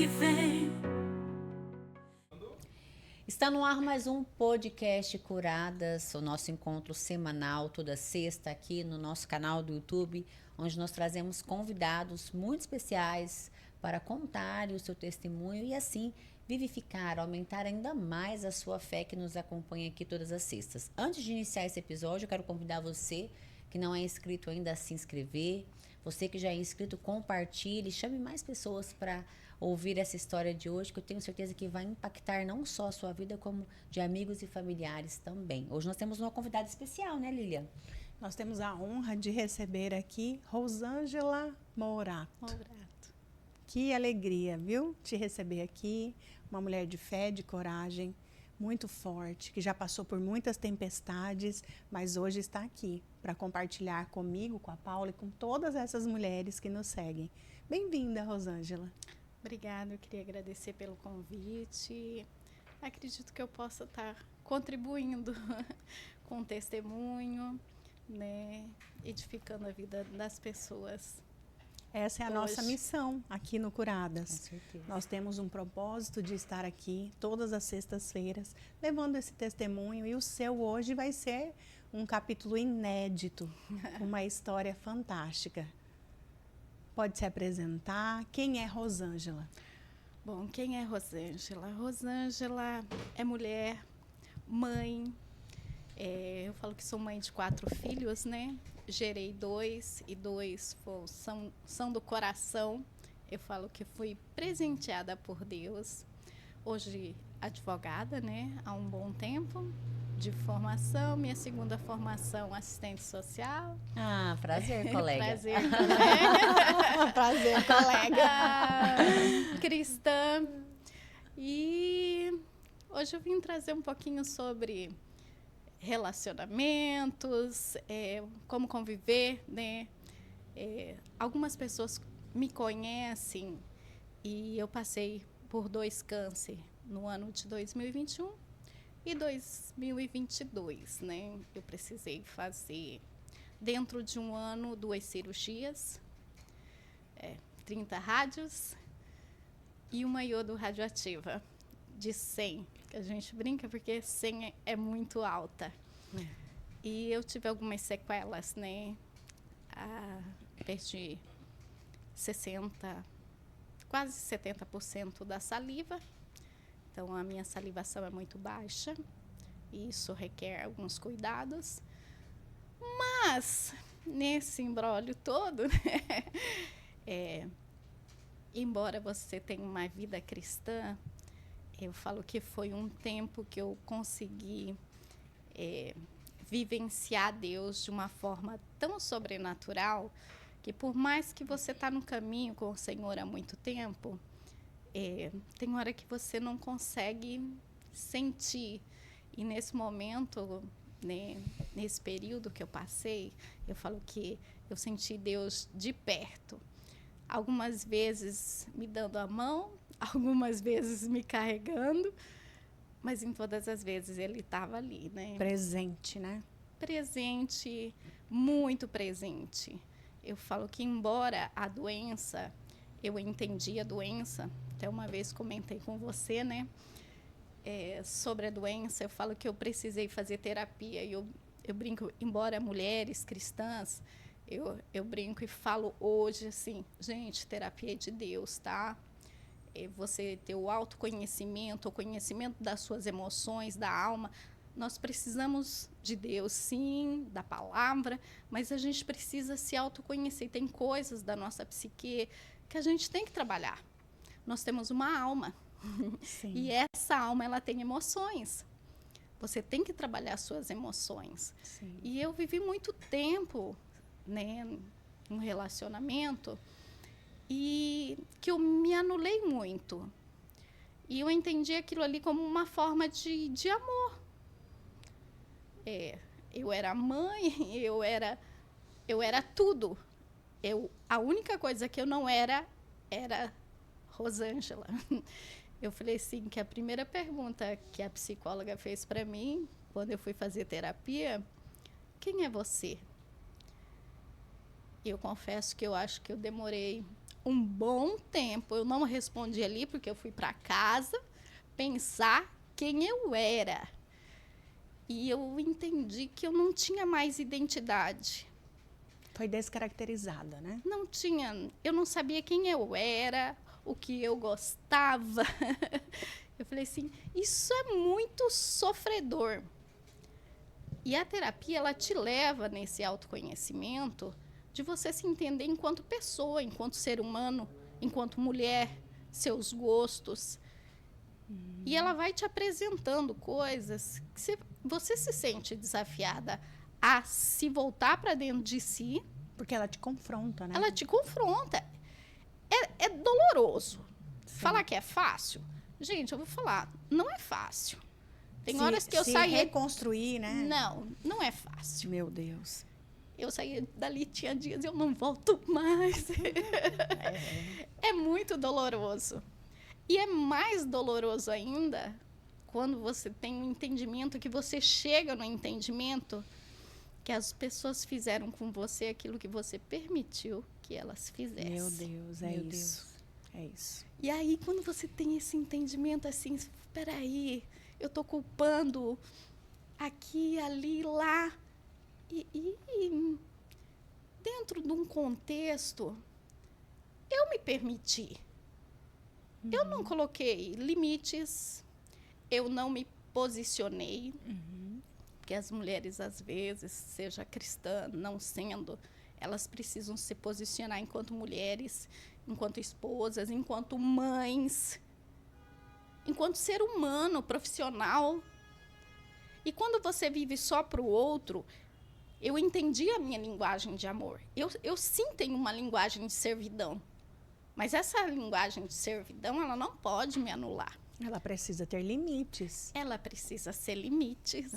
que vem. Está no ar mais um podcast Curadas, o nosso encontro semanal toda sexta aqui no nosso canal do YouTube, onde nós trazemos convidados muito especiais para contar o seu testemunho e assim vivificar, aumentar ainda mais a sua fé que nos acompanha aqui todas as sextas. Antes de iniciar esse episódio, eu quero convidar você que não é inscrito ainda a se inscrever. Você que já é inscrito, compartilhe, chame mais pessoas para ouvir essa história de hoje, que eu tenho certeza que vai impactar não só a sua vida, como de amigos e familiares também. Hoje nós temos uma convidada especial, né, Lilian? Nós temos a honra de receber aqui Rosângela Mourato. Que alegria, viu? Te receber aqui, uma mulher de fé, de coragem, muito forte, que já passou por muitas tempestades, mas hoje está aqui para compartilhar comigo, com a Paula e com todas essas mulheres que nos seguem. Bem-vinda, Rosângela. Obrigada, eu queria agradecer pelo convite. Acredito que eu possa estar contribuindo com o testemunho, né, edificando a vida das pessoas. Essa é a nossa missão aqui no Curadas. Com certeza. Nós temos um propósito de estar aqui todas as sextas-feiras, levando esse testemunho, e o seu hoje vai ser um capítulo inédito, uma história fantástica. Pode se apresentar. Quem é Rosângela? Bom, quem é Rosângela? Rosângela é mulher, mãe. Eu falo que sou mãe de 4 filhos, né? Gerei 2 e 2 são do coração. Eu falo que fui presenteada por Deus. Hoje advogada, né? Há um bom tempo de formação. Minha segunda formação, assistente social. Ah, prazer, colega. Prazer, colega. Prazer, colega. Cristã. E hoje eu vim trazer um pouquinho sobre relacionamentos, como conviver, né? Algumas pessoas me conhecem e eu passei por 2 câncer no ano de 2021 e 2022, né? Eu precisei fazer, dentro de um ano, 2 cirurgias, 30 rádios e uma iodo radioativa de 100. A gente brinca porque 100 é muito alta. E eu tive algumas sequelas, né? Perdi 60, quase 70% da saliva. Então, a minha salivação é muito baixa. E isso requer alguns cuidados. Mas, nesse imbróglio todo, né? Embora você tenha uma vida cristã, eu falo que foi um tempo que eu consegui vivenciar Deus de uma forma tão sobrenatural que, por mais que você está no caminho com o Senhor há muito tempo, tem hora que você não consegue sentir. E nesse momento, né, nesse período que eu passei, eu falo que eu senti Deus de perto. Algumas vezes me dando a mão, algumas vezes me carregando, mas em todas as vezes ele estava ali, né? Presente, né? Presente, muito presente. Eu falo que, embora a doença, eu entendi a doença, até uma vez comentei com você, né? Sobre a doença, eu falo que eu precisei fazer terapia. E eu brinco, embora mulheres cristãs, eu brinco e falo hoje assim, gente, terapia é de Deus, tá? Você ter o autoconhecimento, o conhecimento das suas emoções, da alma. Nós precisamos de Deus, sim, da palavra, mas a gente precisa se autoconhecer. Tem coisas da nossa psique que a gente tem que trabalhar. Nós temos uma alma. Sim. E essa alma, ela tem emoções. Você tem que trabalhar as suas emoções. Sim. E eu vivi muito tempo, né, num relacionamento e que eu me anulei muito. E eu entendi aquilo ali como uma forma de amor. Eu era mãe, eu era tudo. A única coisa que eu não era Rosângela. Eu falei assim, que a primeira pergunta que a psicóloga fez para mim, quando eu fui fazer terapia, quem é você? Eu confesso que eu acho que eu demorei um bom tempo. Eu não respondi ali porque eu fui para casa pensar quem eu era. E eu entendi que eu não tinha mais identidade. Foi descaracterizada, né? Não tinha, eu não sabia quem eu era, o que eu gostava. Eu falei assim, isso é muito sofredor. E a terapia, ela te leva nesse autoconhecimento de você se entender enquanto pessoa, enquanto ser humano, enquanto mulher, seus gostos. E ela vai te apresentando coisas que você se sente desafiada a se voltar para dentro de si. Porque ela te confronta, né? Ela te confronta. É doloroso. Sim. Falar que é fácil? Gente, eu vou falar, não é fácil. Tem horas que eu se saí... reconstruir, né? Não é fácil. Meu Deus. Eu saí dali, tinha dias, eu não volto mais. É muito doloroso. E é mais doloroso ainda quando você tem um entendimento, que você chega no entendimento que as pessoas fizeram com você aquilo que você permitiu que elas fizessem. Meu Deus, é isso. É isso. E aí, quando você tem esse entendimento assim, espera aí, eu estou culpando aqui, ali, lá. E dentro de um contexto, eu me permiti. Eu não coloquei limites, eu não me posicionei. Porque as mulheres, às vezes, seja cristã, não sendo, elas precisam se posicionar enquanto mulheres, enquanto esposas, enquanto mães, enquanto ser humano, profissional. E quando você vive só para o outro, eu entendi a minha linguagem de amor. Eu sim tenho uma linguagem de servidão. Mas essa linguagem de servidão, ela não pode me anular. Ela precisa ter limites. Ela precisa ser limites.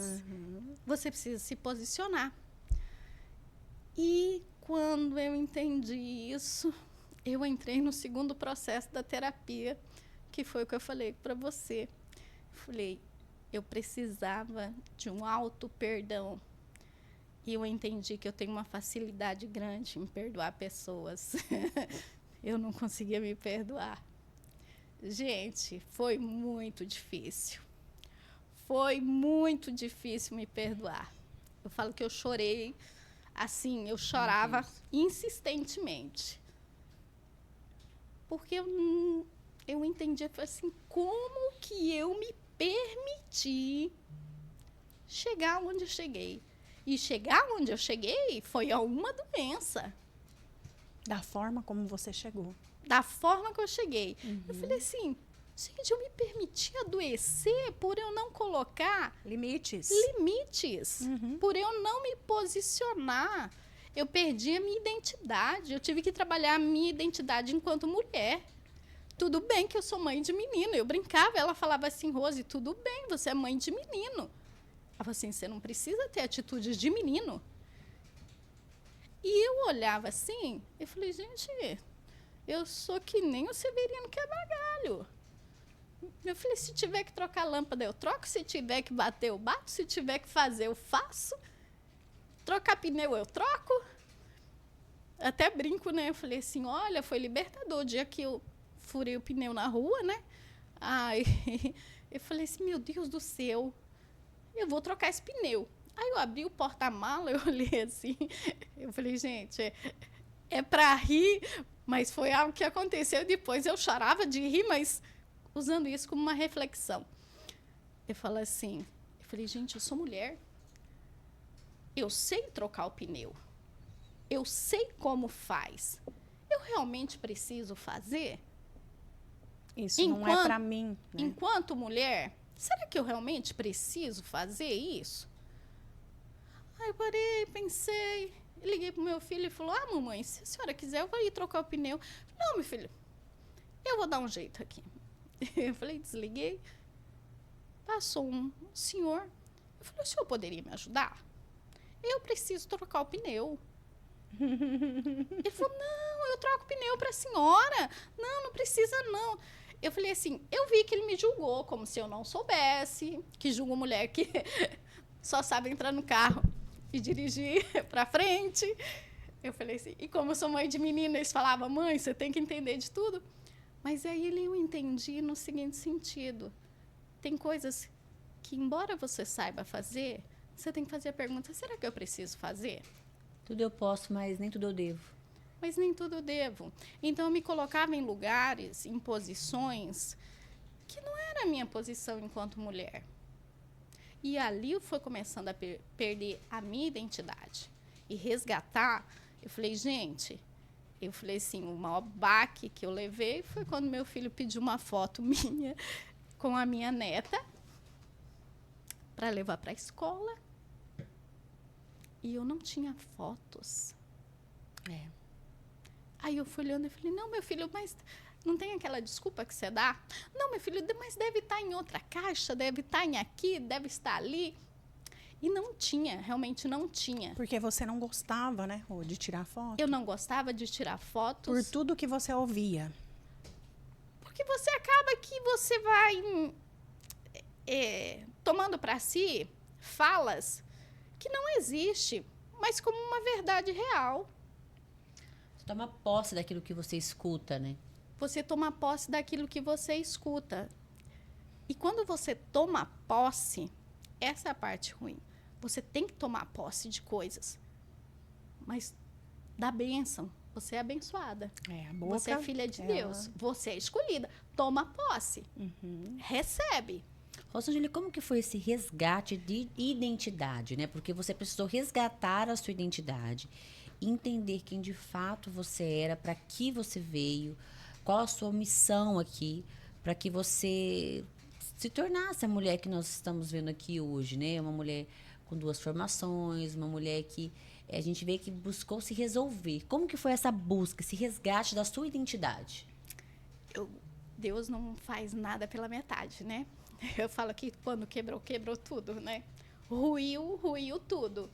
Você precisa se posicionar. E quando eu entendi isso, eu entrei no segundo processo da terapia, que foi o que eu falei para você. Falei, eu precisava de um auto-perdão. E eu entendi que eu tenho uma facilidade grande em perdoar pessoas. Eu não conseguia me perdoar. Gente, foi muito difícil. Foi muito difícil me perdoar. Eu falo que eu chorei, assim, eu chorava insistentemente. Porque eu entendi, assim, como que eu me permiti chegar onde eu cheguei. E chegar onde eu cheguei foi a uma doença. Da forma como você chegou. Da forma que eu cheguei. Eu falei assim, gente, eu me permiti adoecer por eu não colocar limites. Por eu não me posicionar. Eu perdi a minha identidade. Eu tive que trabalhar a minha identidade enquanto mulher. Tudo bem que eu sou mãe de menino. Eu brincava, ela falava assim, Rose, tudo bem, você é mãe de menino. Ela falou assim, você não precisa ter atitudes de menino. E eu olhava assim, eu falei, gente, eu sou que nem o Severino Quebra-Galho. Eu falei, se tiver que trocar lâmpada, eu troco. Se tiver que bater, eu bato. Se tiver que fazer, eu faço. Trocar pneu, eu troco. Até brinco, né? Eu falei assim, olha, foi libertador o dia que eu furei o pneu na rua, né? Ai, eu falei assim, meu Deus do céu, eu vou trocar esse pneu. Aí eu abri o porta-mala, eu olhei assim, eu falei, gente, é para rir, mas foi algo que aconteceu depois. Eu chorava de rir, mas usando isso como uma reflexão. Eu falei, gente, eu sou mulher. Eu sei trocar o pneu. Eu sei como faz. Eu realmente preciso fazer? Isso não é para mim. Né? Enquanto mulher, será que eu realmente preciso fazer isso? Aí eu parei, pensei, liguei pro meu filho e falou, mamãe, se a senhora quiser, eu vou ir trocar o pneu. Não, meu filho, eu vou dar um jeito aqui. Eu falei, desliguei. Passou um senhor. Eu falei, o senhor poderia me ajudar? Eu preciso trocar o pneu. Ele falou, não, eu troco o pneu para a senhora. Não, não precisa não. Eu falei assim, eu vi que ele me julgou como se eu não soubesse, que julga mulher que só sabe entrar no carro e dirigir para frente. Eu falei assim, e como eu sou mãe de menina, eles falavam, mãe, você tem que entender de tudo. Mas aí eu entendi no seguinte sentido. Tem coisas que, embora você saiba fazer, você tem que fazer a pergunta, será que eu preciso fazer? Tudo eu posso, mas nem tudo eu devo. Mas nem tudo eu devo. Então, eu me colocava em lugares, em posições, que não era a minha posição enquanto mulher. E ali eu fui começando a perder a minha identidade. E resgatar, eu falei, gente, o maior baque que eu levei foi quando meu filho pediu uma foto minha com a minha neta para levar para a escola. E eu não tinha fotos. Aí eu fui olhando e falei, não, meu filho, mas não tem aquela desculpa que você dá? Não, meu filho, mas deve estar em outra caixa, deve estar em aqui, deve estar ali. E não tinha, realmente não tinha. Porque você não gostava, né, Rô, de tirar foto? Eu não gostava de tirar fotos. Por tudo que você ouvia. Porque você acaba que você vai tomando para si falas que não existe, mas como uma verdade real. Você toma posse daquilo que você escuta, né? Você toma posse daquilo que você escuta. E quando você toma posse, essa é a parte ruim. Você tem que tomar posse de coisas. Mas da bênção. Você é abençoada. A boca, você é filha de Deus. Você é escolhida. Toma posse. Recebe. Rosângela, como que foi esse resgate de identidade, né? Porque você precisou resgatar a sua identidade, entender quem de fato você era, para que você veio, qual a sua missão aqui, para que você se tornasse a mulher que nós estamos vendo aqui hoje, né? Uma mulher com 2 formações, uma mulher que a gente vê que buscou se resolver. Como que foi essa busca, esse resgate da sua identidade? Deus não faz nada pela metade, né? Eu falo que quando quebrou, quebrou tudo, né? Ruiu tudo.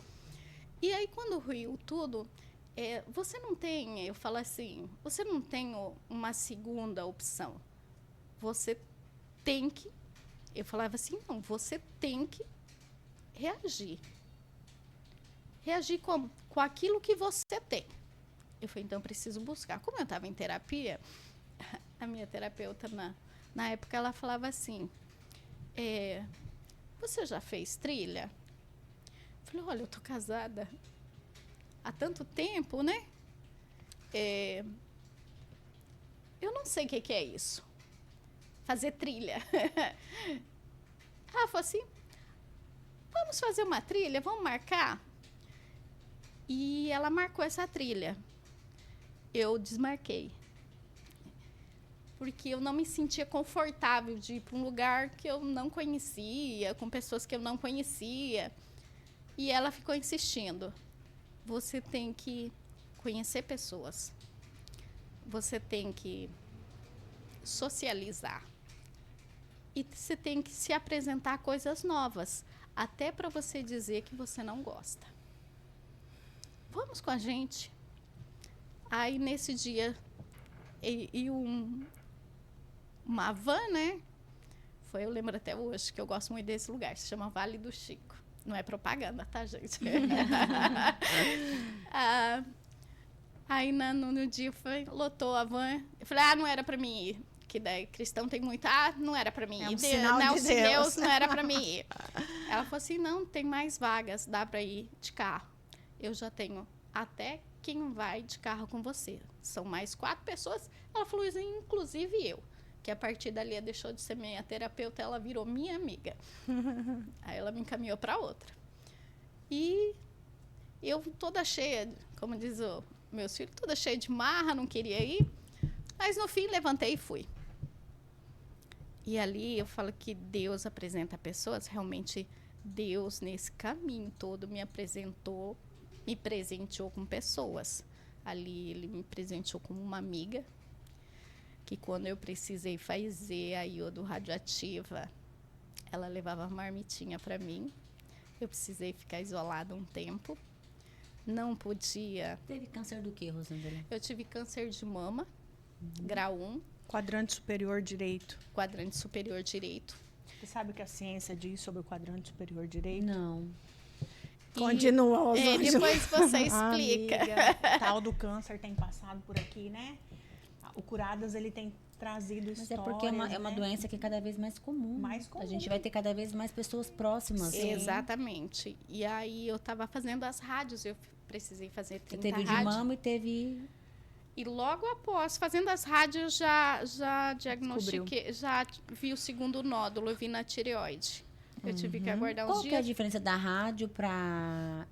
E aí, quando ruiu tudo, você não tem, eu falo assim, você não tem uma segunda opção. Você tem que, eu falava assim, não, você tem que reagir. Reagir como? Com aquilo que você tem. Eu falei, então, eu preciso buscar. Como eu estava em terapia, a minha terapeuta, na época, ela falava assim, você já fez trilha? Eu falei, olha, eu tô casada há tanto tempo, né? Eu não sei o que é isso. Fazer trilha. Ela falou assim, vamos fazer uma trilha, vamos marcar? E ela marcou essa trilha. Eu desmarquei. Porque eu não me sentia confortável de ir para um lugar que eu não conhecia, com pessoas que eu não conhecia. E ela ficou insistindo. Você tem que conhecer pessoas. Você tem que socializar. E você tem que se apresentar coisas novas. Até para você dizer que você não gosta. Vamos com a gente. Aí, nesse dia, uma van, né? Eu lembro até hoje que eu gosto muito desse lugar. Se chama Vale do Chico. Não é propaganda, tá, gente? Aí, no dia, lotou a van. Eu falei, não era para mim ir. Que daí, cristão tem muito. Não era para mim ir. É um sinal de Deus. Não era para mim ir. Ela falou assim, não, tem mais vagas. Dá para ir de carro. Eu já tenho até quem vai de carro com você. São mais 4 pessoas. Ela falou, inclusive eu. Que a partir dali ela deixou de ser minha terapeuta, ela virou minha amiga. Aí ela me encaminhou para outra. E eu toda cheia, como diz o meus filhos, toda cheia de marra, não queria ir. Mas no fim levantei e fui. E ali eu falo que Deus apresenta pessoas, realmente Deus nesse caminho todo me apresentou, me presenteou com pessoas. Ali ele me presenteou como uma amiga, que quando eu precisei fazer a iodo radioativa, ela levava marmitinha para mim. Eu precisei ficar isolada um tempo. Não podia. Teve câncer do quê, Rosângela? Eu tive câncer de mama, grau 1. Quadrante superior direito. Quadrante superior direito. Você sabe o que a ciência diz sobre o quadrante superior direito? Não. Continua, Rosângela. Depois você explica. Amiga, tal do câncer tem passado por aqui, né? O Curadas, ele tem trazido Mas histórias, é porque é uma né? doença que é cada vez mais comum. Mais comum. A gente vai ter cada vez mais pessoas próximas. Sim. Exatamente. E aí eu estava fazendo as rádios, eu precisei fazer Você 30 teve o de rádios. mama e teve... E logo após, fazendo as rádios, já diagnostiquei, já vi o segundo nódulo, eu vi na tireoide. Eu tive que aguardar uns Qual que é a dias. diferença da rádio para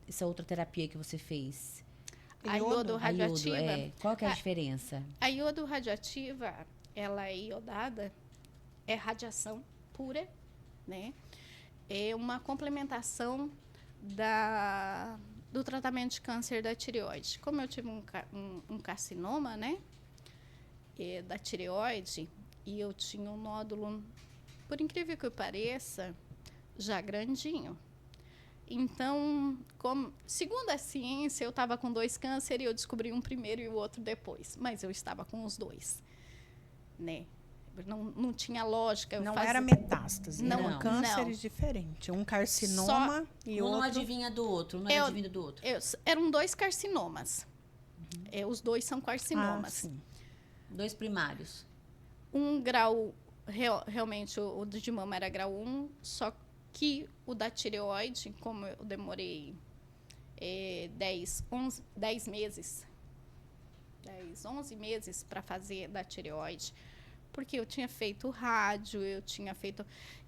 essa outra terapia que você fez? A iodo radioativa. A iodo, qual que é a diferença? A iodo radioativa, ela é iodada, é radiação pura, né? É uma complementação do tratamento de câncer da tireoide. Como eu tive um carcinoma, né? Da tireoide, e eu tinha um nódulo, por incrível que pareça, já grandinho. Então, segundo a ciência, eu estava com 2 cânceres e eu descobri um primeiro e o outro depois. Mas eu estava com os 2, né? Não tinha lógica. Não era metástase, Não, eram cânceres diferentes. Um carcinoma e Um não outro... adivinha do outro, um não adivinha do outro. Eram 2 carcinomas. Os 2 são carcinomas. sim. 2 primários. Um grau, realmente o de mama era grau 1, só que o da tireoide, como eu demorei 11 meses para fazer da tireoide, porque eu tinha feito rádio,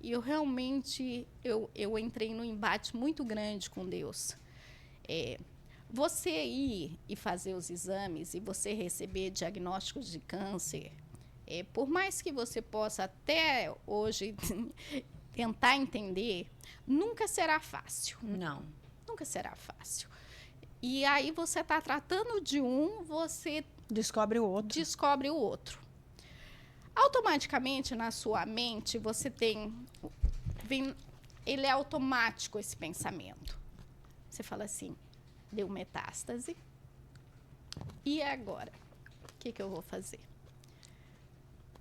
e eu realmente, eu entrei num embate muito grande com Deus. Você ir e fazer os exames e você receber diagnósticos de câncer, por mais que você possa até hoje tentar entender, nunca será fácil. Não. Nunca será fácil. E aí você está tratando de você Descobre o outro. descobre o outro. Automaticamente, na sua mente, você ele é automático, esse pensamento. Você fala assim, deu metástase, e agora? O que eu vou fazer?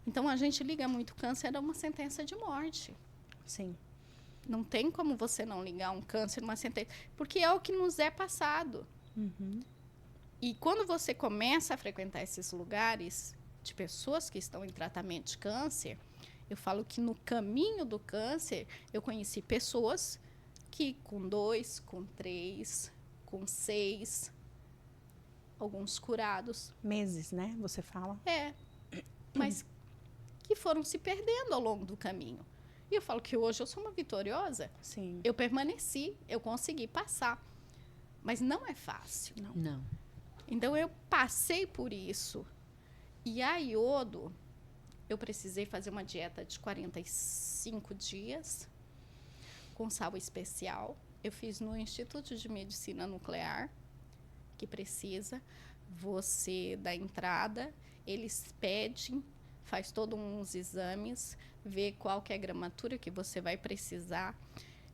Então, a gente liga muito câncer a uma sentença de morte. Sim. Não tem como você não ligar um câncer a uma sentença, porque é o que nos é passado. Uhum. E quando você começa a frequentar esses lugares de pessoas que estão em tratamento de câncer, eu falo que no caminho do câncer, eu conheci pessoas que com 2, com 3, com 6, alguns curados. Meses, né? Você fala. Mas que foram se perdendo ao longo do caminho. E eu falo que hoje eu sou uma vitoriosa. Sim. Eu permaneci, eu consegui passar. Mas não é fácil. Não. Então, eu passei por isso. E a iodo, eu precisei fazer uma dieta de 45 dias, com sal especial. Eu fiz no Instituto de Medicina Nuclear, que precisa. Você dá entrada, eles pedem, faz todos uns exames, vê qual que é a gramatura que você vai precisar.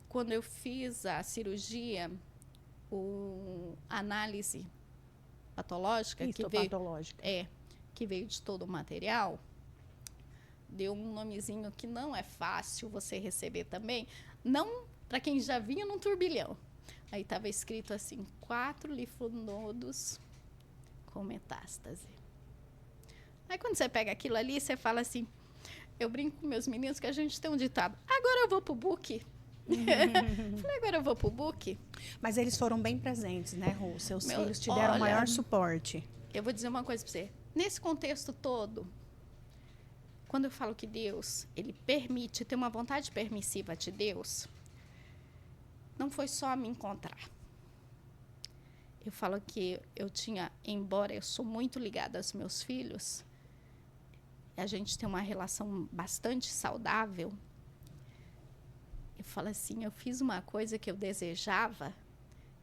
Quando eu fiz a cirurgia, a análise patológica, que veio de todo o material, deu um nomezinho que não é fácil você receber também, não para quem já vinha num turbilhão. Aí estava escrito assim, 4 linfonodos com metástase. Aí quando você pega aquilo ali, você fala assim, eu brinco com meus meninos que a gente tem um ditado, agora eu vou pro book. Falei, agora eu vou pro book. Mas eles foram bem presentes, né, Rô? Seus filhos te deram olha, o maior suporte. Eu vou dizer uma coisa para você. Nesse contexto todo, quando eu falo que Deus, ele permite, tem uma vontade permissiva de Deus, não foi só me encontrar. Eu falo que eu tinha, embora eu sou muito ligada aos meus filhos, a gente tem uma relação bastante saudável. Eu falo assim, eu fiz uma coisa que eu desejava,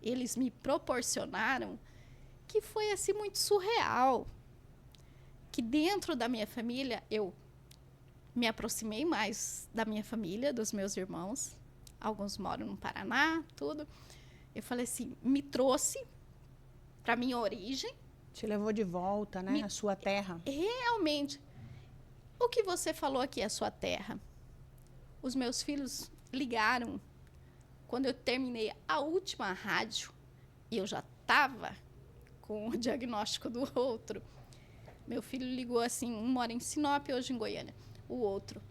eles me proporcionaram, que foi assim muito surreal. Que dentro da minha família, eu me aproximei mais da minha família, dos meus irmãos. Alguns moram no Paraná, tudo. Eu falei assim, me trouxe para minha origem. Te levou de volta, né, a sua terra. Realmente. O que você falou aqui é a sua terra. Os meus filhos ligaram Quando eu terminei a última rádio, e eu já estava com o diagnóstico do outro, meu filho ligou assim, um mora em Sinop, hoje em Goiânia, o outro.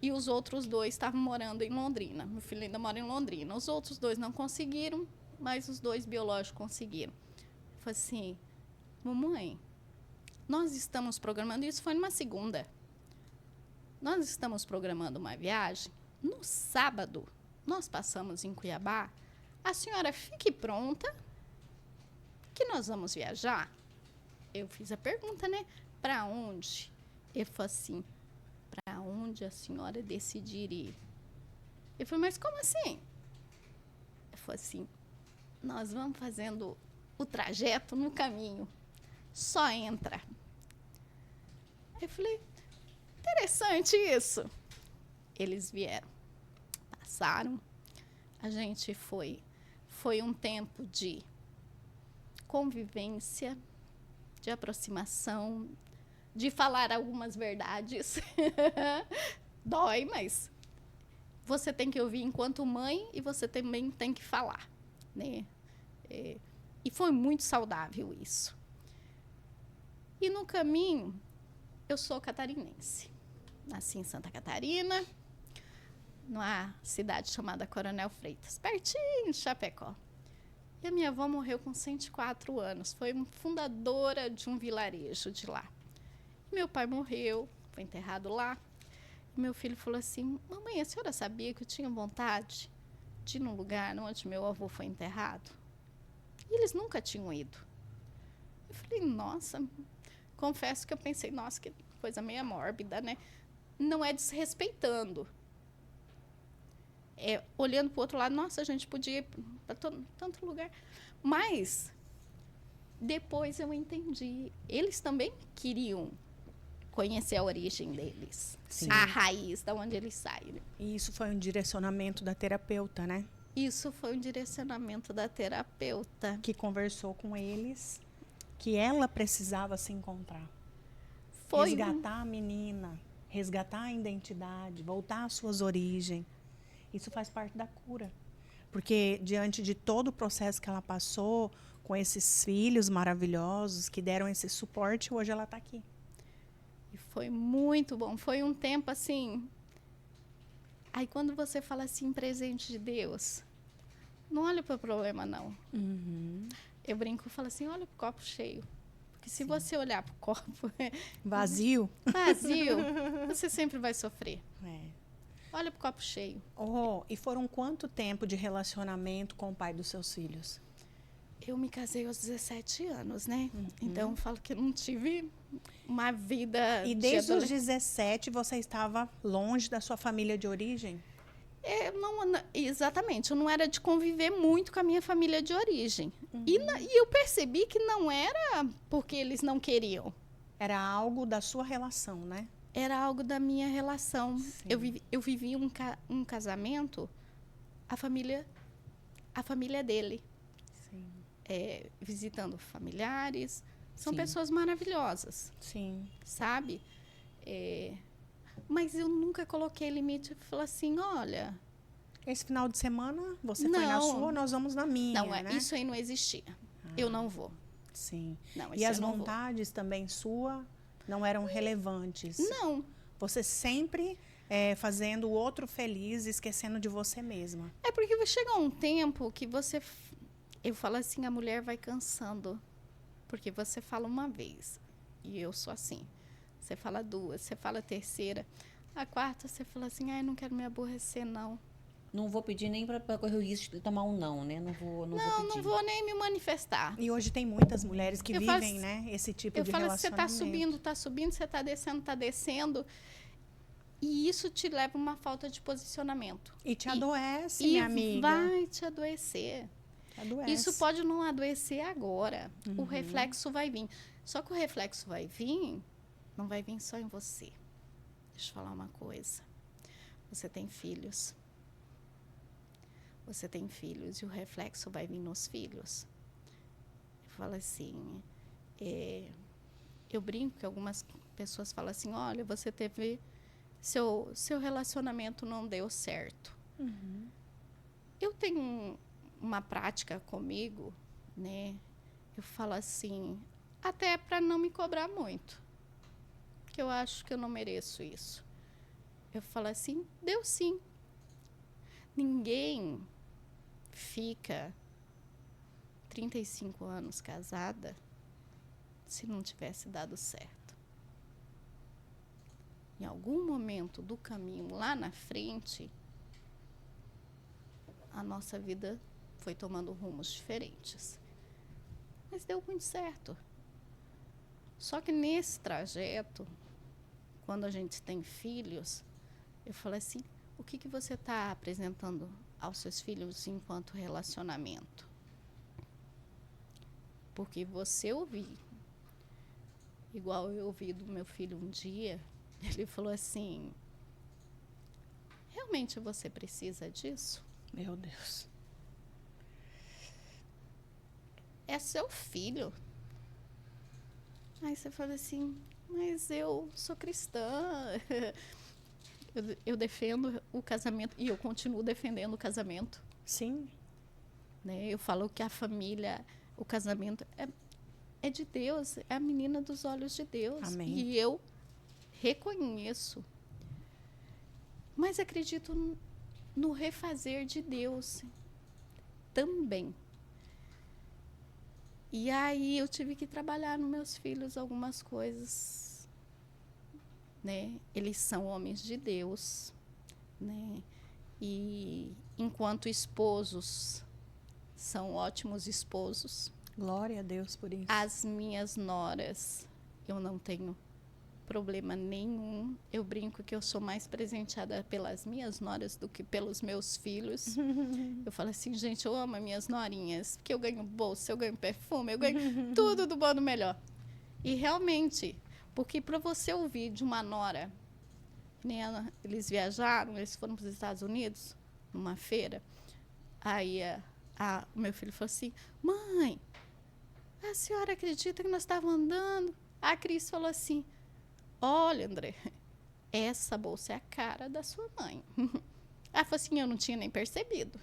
E os outros 2 estavam morando em Londrina. Meu filho ainda mora em Londrina. Os outros 2 não conseguiram, mas os 2 biológicos conseguiram. Eu falei assim, mamãe, nós estamos programando, isso foi numa segunda, nós estamos programando uma viagem, no sábado, nós passamos em Cuiabá, a senhora fique pronta, que nós vamos viajar. Eu fiz a pergunta, né? Para onde? Ele falou assim, para onde a senhora decidir ir? Eu falei, mas como assim? Ele falou assim, nós vamos fazendo o trajeto no caminho, só entra. Eu falei, interessante isso. Eles vieram, passaram, a gente foi um tempo de convivência, de aproximação, de falar algumas verdades. Dói, mas você tem que ouvir enquanto mãe e você também tem que falar, né? E foi muito saudável isso. E no caminho, eu sou catarinense. Nasci em Santa Catarina, numa cidade chamada Coronel Freitas, pertinho de Chapecó. E a minha avó morreu com 104 anos. Foi fundadora de um vilarejo de lá. E meu pai morreu, foi enterrado lá. E meu filho falou assim, mamãe, a senhora sabia que eu tinha vontade de ir num lugar onde meu avô foi enterrado? E eles nunca tinham ido. Eu falei, nossa, confesso que eu pensei, nossa, que coisa meio mórbida, né? Não é desrespeitando. É olhando para o outro lado, nossa, a gente podia ir para tanto lugar. Mas, depois eu entendi. Eles também queriam conhecer a origem deles. Sim. A raiz, de onde eles saem. E isso foi um direcionamento da terapeuta, né? Isso foi um direcionamento da terapeuta. Que conversou com eles, que ela precisava se encontrar. Foi resgatar a menina, resgatar a identidade, voltar às suas origens. Isso faz parte da cura. Porque diante de todo o processo que ela passou, com esses filhos maravilhosos que deram esse suporte, hoje ela está aqui. E foi muito bom. Foi um tempo assim... Aí quando você fala assim, presente de Deus, não olha para o problema, não. Uhum. Eu brinco e falo assim, olha para o copo cheio. Porque se você olhar para o copo vazio, você sempre vai sofrer. Olha para o copo cheio. E foram quanto tempo de relacionamento com o pai dos seus filhos? Eu me casei aos 17 anos, né? Então, eu falo que eu não tive uma vida... E desde os 17, você estava longe da sua família de origem? Exatamente. Eu não era de conviver muito com a minha família de origem. E eu percebi que não era porque eles não queriam. Era algo da sua relação, né? Era algo da minha relação. Eu vivi um casamento, a família dele. Sim. Visitando familiares. São Sim. pessoas maravilhosas. Sim. Sabe? Mas eu nunca coloquei limite e falei assim, olha... Esse final de semana, você foi na sua, nós vamos na minha, não, né? Isso aí não existia. Eu não vou. Sim. Não, e as vontades também sua não eram relevantes? Não. Você sempre fazendo o outro feliz, esquecendo de você mesma. É porque chega um tempo que você... Eu falo assim, a mulher vai cansando. Porque você fala uma vez. E eu sou assim. Você fala duas, você fala a terceira. A quarta, você fala assim, não quero me aborrecer, não. Não vou pedir nem para correr o risco de tomar um não, né? Não vou pedir. Não vou nem me manifestar. E hoje tem muitas mulheres que vivem, né, esse tipo de relacionamento. Eu falo, você está subindo, você está descendo. E isso te leva a uma falta de posicionamento. E te adoece, minha amiga. E vai te adoecer. Adoece. Isso pode não adoecer agora. O reflexo vai vir. Só que o reflexo vai vir, não vai vir só em você. Deixa eu falar uma coisa. Você tem filhos. Você tem filhos e o reflexo vai vir nos filhos. Eu falo assim, eu brinco que algumas pessoas falam assim, olha, você teve, seu relacionamento não deu certo. Eu tenho uma prática comigo, né? Eu falo assim, até para não me cobrar muito, que eu acho que eu não mereço isso. Eu falo assim, deu sim. Ninguém fica 35 anos casada se não tivesse dado certo. Em algum momento do caminho lá na frente, a nossa vida foi tomando rumos diferentes. Mas deu muito certo. Só que nesse trajeto, quando a gente tem filhos, eu falo assim, o que você está apresentando aos seus filhos enquanto relacionamento? Porque você ouvir, igual eu ouvi do meu filho um dia, ele falou assim, realmente você precisa disso? Meu Deus. É seu filho. Aí você fala assim, mas eu sou cristã. Eu defendo o casamento e eu continuo defendendo o casamento. Sim. Né? Eu falo que a família, o casamento é de Deus, é a menina dos olhos de Deus. Amém. E eu reconheço. Mas acredito no refazer de Deus também. E aí eu tive que trabalhar nos meus filhos algumas coisas, né? Eles são homens de Deus, né? E enquanto esposos, são ótimos esposos. Glória a Deus por isso. As minhas noras, eu não tenho problema nenhum. Eu brinco que eu sou mais presenteada pelas minhas noras do que pelos meus filhos. Eu falo assim, gente, eu amo as minhas norinhas, porque eu ganho bolsa, eu ganho perfume, eu ganho tudo do bom do melhor. E realmente, porque para você ouvir de uma nora, né, eles viajaram, eles foram para os Estados Unidos, numa feira, aí o meu filho falou assim, mãe, a senhora acredita que nós estávamos andando? A Cris falou assim, olha, André, essa bolsa é a cara da sua mãe. Ela falou assim, eu não tinha nem percebido.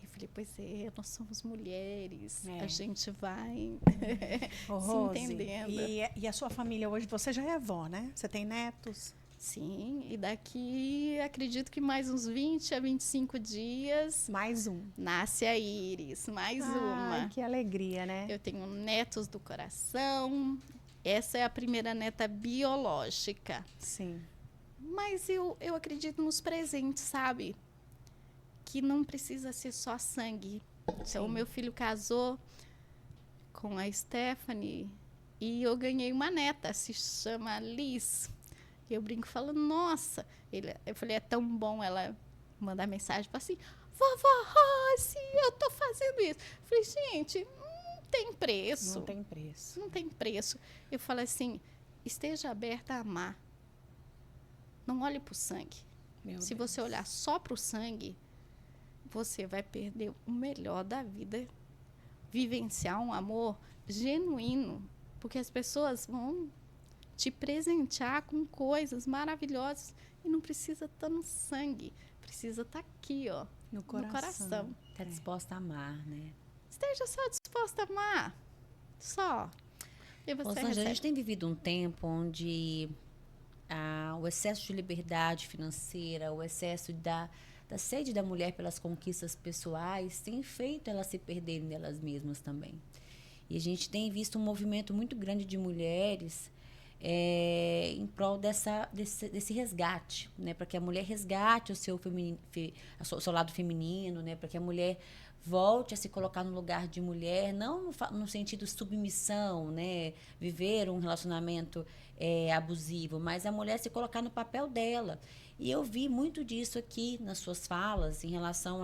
Eu falei, pois é, nós somos mulheres, a gente vai se entendendo. E a sua família hoje, você já é avó, né? Você tem netos? Sim, e daqui, acredito que mais uns 20 a 25 dias... Mais um. Nasce a Iris, mais uma. Que alegria, né? Eu tenho netos do coração. Essa é a primeira neta biológica. Sim. Mas eu acredito nos presentes, sabe? Que não precisa ser só sangue. Então, o meu filho casou com a Stephanie e eu ganhei uma neta, se chama Liz. E eu brinco falando, nossa. Eu falei, é tão bom ela mandar mensagem para assim, vovó Rose, eu tô fazendo isso. Eu falei, gente, não tem preço. Não tem preço. Não tem preço. Eu falo assim, esteja aberta a amar. Não olhe para o sangue. Se você olhar só para o sangue, você vai perder o melhor da vida. Vivenciar um amor genuíno. Porque as pessoas vão te presentear com coisas maravilhosas. E não precisa estar no sangue. Precisa estar aqui, ó, no coração. Está disposta a amar, né? Esteja só disposta a amar. Só. E você Rosângela, a gente tem vivido um tempo onde o excesso de liberdade financeira, o excesso da sede da mulher pelas conquistas pessoais tem feito elas se perderem nelas mesmas também. E a gente tem visto um movimento muito grande de mulheres em prol desse resgate, né? Para que a mulher resgate o seu lado feminino, né? Para que a mulher volte a se colocar no lugar de mulher, não no sentido de submissão, né? Viver um relacionamento abusivo, mas a mulher se colocar no papel dela. E eu vi muito disso aqui nas suas falas em relação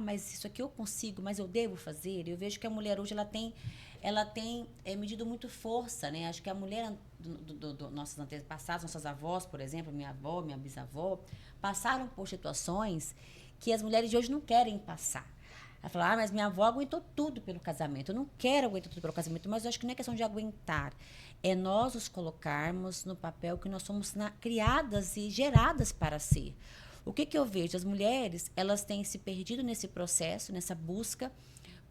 mas isso aqui eu consigo, mas eu devo fazer. Eu vejo que a mulher hoje ela tem medido muito força, né? Acho que a mulher nossos antepassados, nossas avós, por exemplo, minha avó, minha bisavó, passaram por situações que as mulheres de hoje não querem passar. Ela fala, mas minha avó aguentou tudo pelo casamento. Eu não quero aguentar tudo pelo casamento, mas eu acho que não é questão de aguentar. É nós nos colocarmos no papel que nós somos criadas e geradas para ser. O que que eu vejo? As mulheres, elas têm se perdido nesse processo, nessa busca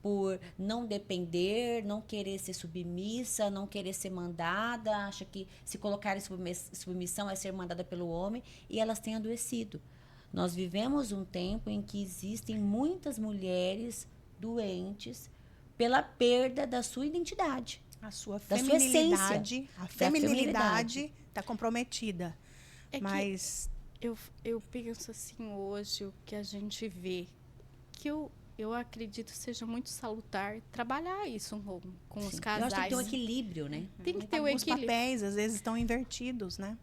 por não depender, não querer ser submissa, não querer ser mandada, acha que se colocar em submissão é ser mandada pelo homem, e elas têm adoecido. Nós vivemos um tempo em que existem muitas mulheres doentes pela perda da sua identidade. A sua Da sua feminilidade, essência. a feminilidade está comprometida. É Mas que eu penso assim hoje, o que a gente vê, que eu acredito seja muito salutar trabalhar isso com os Sim. casais. Eu acho que tem que ter um equilíbrio, né? Tem que ter o os equilíbrio. papéis, às vezes, estão invertidos, né?